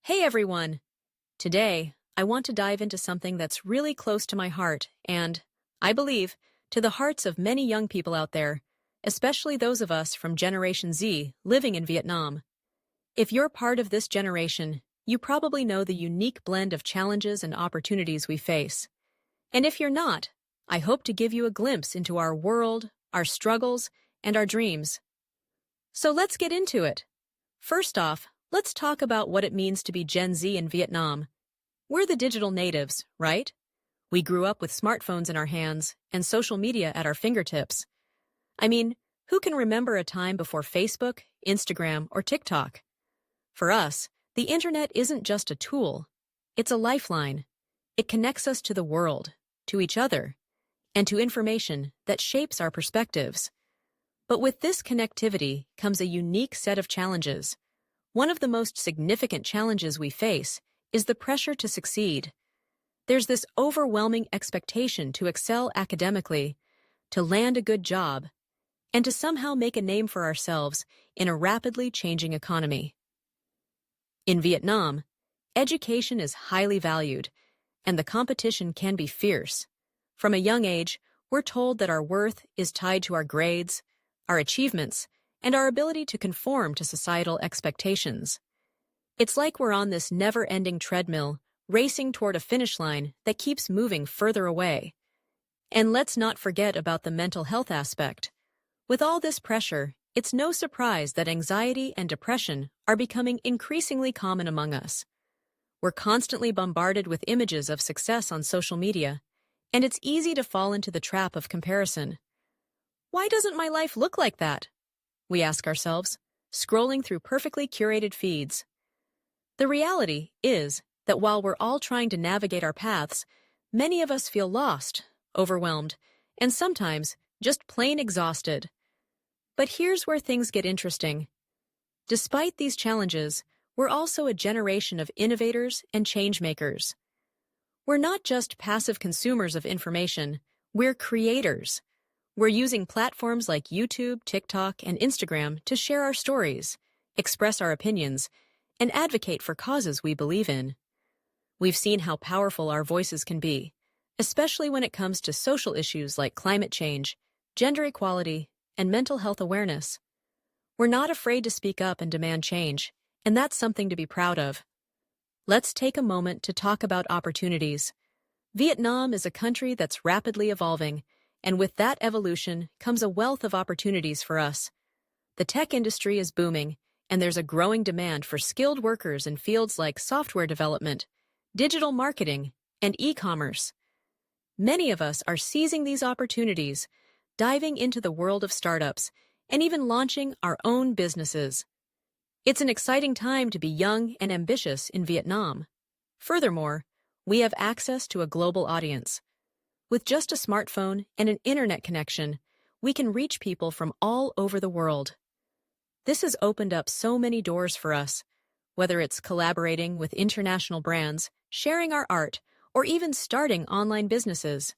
Hey everyone! Today, I want to dive into something that's really close to my heart and, I believe, to the hearts of many young people out there, especially those of us from Generation Z living in Vietnam. If you're part of this generation, you probably know the unique blend of challenges and opportunities we face. And if you're not, I hope to give you a glimpse into our world, our struggles, and our dreams. So let's get into it. First off, let's talk about what it means to be Gen Z in Vietnam. We're the digital natives, right? We grew up with smartphones in our hands and social media at our fingertips. I mean, who can remember a time before Facebook, Instagram, or TikTok? For us, the internet isn't just a tool. It's a lifeline. It connects us to the world, to each other, and to information that shapes our perspectives. But with this connectivity comes a unique set of challenges. One of the most significant challenges we face is the pressure to succeed. There's this overwhelming expectation to excel academically, to land a good job, and to somehow make a name for ourselves in a rapidly changing economy. In Vietnam, education is highly valued, and the competition can be fierce. From a young age, we're told that our worth is tied to our grades, our achievements, and our ability to conform to societal expectations. It's like we're on this never-ending treadmill, racing toward a finish line that keeps moving further away. And let's not forget about the mental health aspect. With all this pressure, it's no surprise that anxiety and depression are becoming increasingly common among us. We're constantly bombarded with images of success on social media, and it's easy to fall into the trap of comparison. Why doesn't my life look like that? We ask ourselves, scrolling through perfectly curated feeds. The reality is that while we're all trying to navigate our paths, many of us feel lost, overwhelmed, and sometimes just plain exhausted. But here's where things get interesting. Despite these challenges, we're also a generation of innovators and change-makers. We're not just passive consumers of information, we're creators. We're using platforms like YouTube, TikTok, and Instagram to share our stories, express our opinions, and advocate for causes we believe in. We've seen how powerful our voices can be, especially when it comes to social issues like climate change, gender equality, and mental health awareness. We're not afraid to speak up and demand change, and that's something to be proud of. Let's take a moment to talk about opportunities. Vietnam is a country that's rapidly evolving, and with that evolution comes a wealth of opportunities for us. The tech industry is booming, and there's a growing demand for skilled workers in fields like software development, digital marketing, and e-commerce. Many of us are seizing these opportunities, diving into the world of startups, and even launching our own businesses. It's an exciting time to be young and ambitious in Vietnam. Furthermore, we have access to a global audience. With just a smartphone and an internet connection, we can reach people from all over the world. This has opened up so many doors for us, whether it's collaborating with international brands, sharing our art, or even starting online businesses.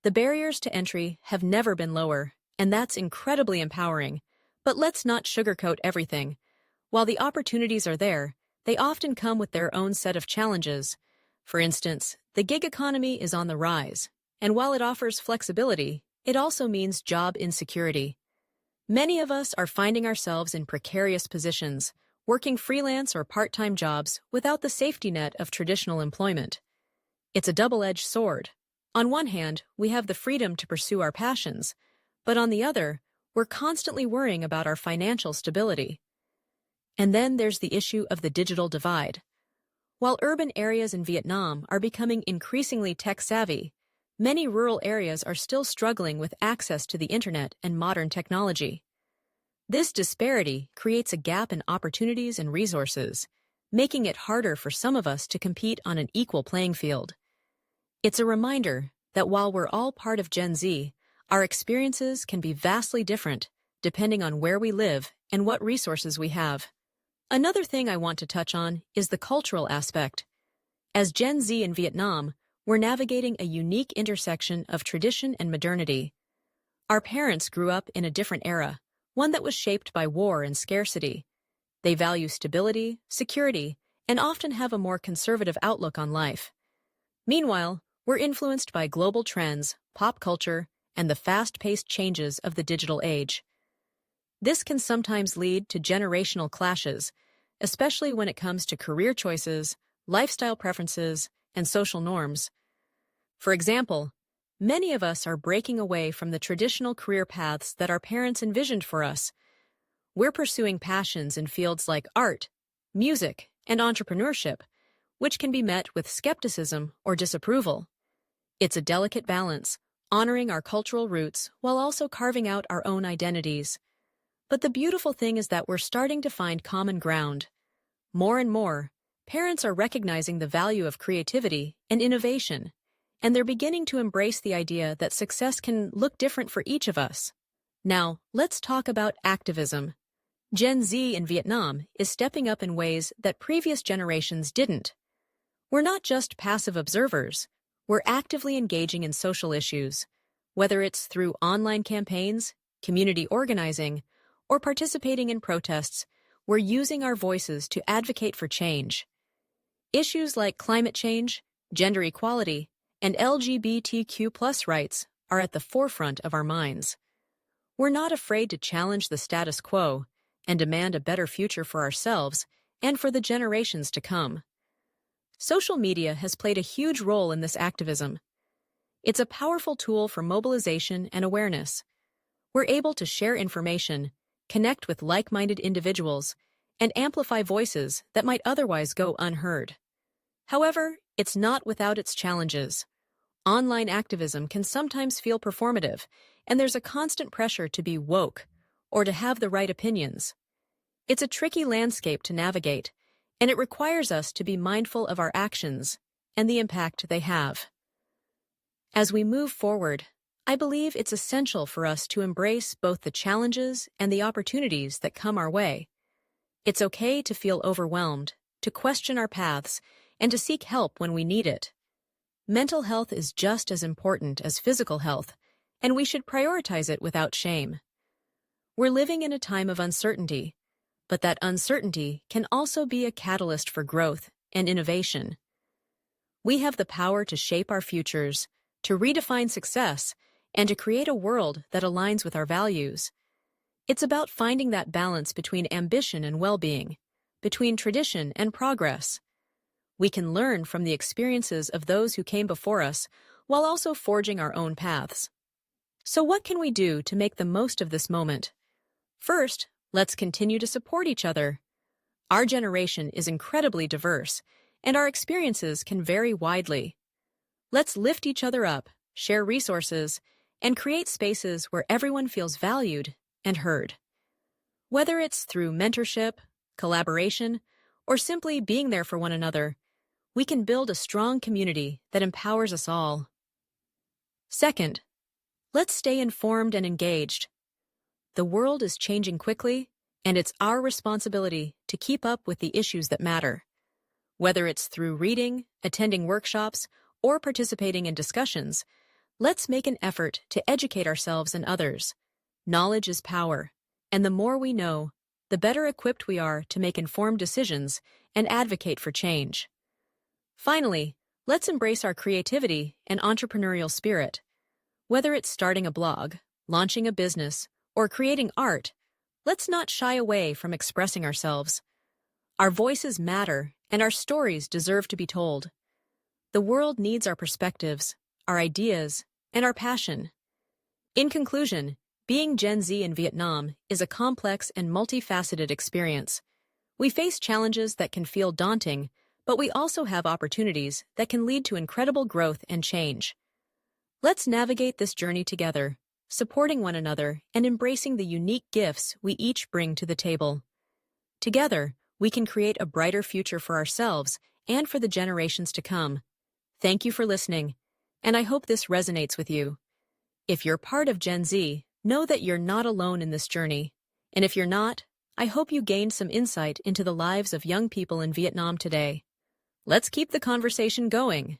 The barriers to entry have never been lower, and that's incredibly empowering. But let's not sugarcoat everything. While the opportunities are there, they often come with their own set of challenges. For instance, the gig economy is on the rise. And while it offers flexibility, it also means job insecurity. Many of us are finding ourselves in precarious positions, working freelance or part-time jobs without the safety net of traditional employment. It's a double-edged sword. On one hand, we have the freedom to pursue our passions, but on the other, we're constantly worrying about our financial stability. And then there's the issue of the digital divide. While urban areas in Vietnam are becoming increasingly tech-savvy, many rural areas are still struggling with access to the internet and modern technology. This disparity creates a gap in opportunities and resources, making it harder for some of us to compete on an equal playing field. It's a reminder that while we're all part of Gen Z, our experiences can be vastly different depending on where we live and what resources we have. Another thing I want to touch on is the cultural aspect. As Gen Z in Vietnam, we're navigating a unique intersection of tradition and modernity. Our parents grew up in a different era, one that was shaped by war and scarcity. They value stability, security, and often have a more conservative outlook on life. Meanwhile, we're influenced by global trends, pop culture, and the fast-paced changes of the digital age. This can sometimes lead to generational clashes, especially when it comes to career choices, lifestyle preferences, and social norms. For example, many of us are breaking away from the traditional career paths that our parents envisioned for us. We're pursuing passions in fields like art, music, and entrepreneurship, which can be met with skepticism or disapproval. It's a delicate balance, honoring our cultural roots while also carving out our own identities. But the beautiful thing is that we're starting to find common ground. More and more, parents are recognizing the value of creativity and innovation, and they're beginning to embrace the idea that success can look different for each of us. Now, let's talk about activism. Gen Z in Vietnam is stepping up in ways that previous generations didn't. We're not just passive observers, we're actively engaging in social issues, whether it's through online campaigns, community organizing, or participating in protests. We're using our voices to advocate for change. Issues like climate change, gender equality, and LGBTQ+ rights are at the forefront of our minds. We're not afraid to challenge the status quo and demand a better future for ourselves and for the generations to come. Social media has played a huge role in this activism. It's a powerful tool for mobilization and awareness. We're able to share information, connect with like-minded individuals, and amplify voices that might otherwise go unheard. However, it's not without its challenges. Online activism can sometimes feel performative, and there's a constant pressure to be woke or to have the right opinions. It's a tricky landscape to navigate, and it requires us to be mindful of our actions and the impact they have. As we move forward, I believe it's essential for us to embrace both the challenges and the opportunities that come our way. It's okay to feel overwhelmed, to question our paths, and to seek help when we need it. Mental health is just as important as physical health, and we should prioritize it without shame. We're living in a time of uncertainty, but that uncertainty can also be a catalyst for growth and innovation. We have the power to shape our futures, to redefine success, and to create a world that aligns with our values. It's about finding that balance between ambition and well-being, between tradition and progress. We can learn from the experiences of those who came before us while also forging our own paths. So what can we do to make the most of this moment? First, let's continue to support each other. Our generation is incredibly diverse, and our experiences can vary widely. Let's lift each other up, share resources, and create spaces where everyone feels valued and heard. Whether it's through mentorship, collaboration, or simply being there for one another, we can build a strong community that empowers us all. Second, let's stay informed and engaged. The world is changing quickly, and it's our responsibility to keep up with the issues that matter. Whether it's through reading, attending workshops, or participating in discussions, let's make an effort to educate ourselves and others. Knowledge is power, and the more we know, the better equipped we are to make informed decisions and advocate for change. Finally, let's embrace our creativity and entrepreneurial spirit. Whether it's starting a blog, launching a business, or creating art, let's not shy away from expressing ourselves. Our voices matter, and our stories deserve to be told. The world needs our perspectives, our ideas, and our passion. In conclusion, being Gen Z in Vietnam is a complex and multifaceted experience. We face challenges that can feel daunting, but we also have opportunities that can lead to incredible growth and change. Let's navigate this journey together, supporting one another and embracing the unique gifts we each bring to the table. Together, we can create a brighter future for ourselves and for the generations to come. Thank you for listening, and I hope this resonates with you. If you're part of Gen Z, know that you're not alone in this journey. And if you're not, I hope you gained some insight into the lives of young people in Vietnam today. Let's keep the conversation going.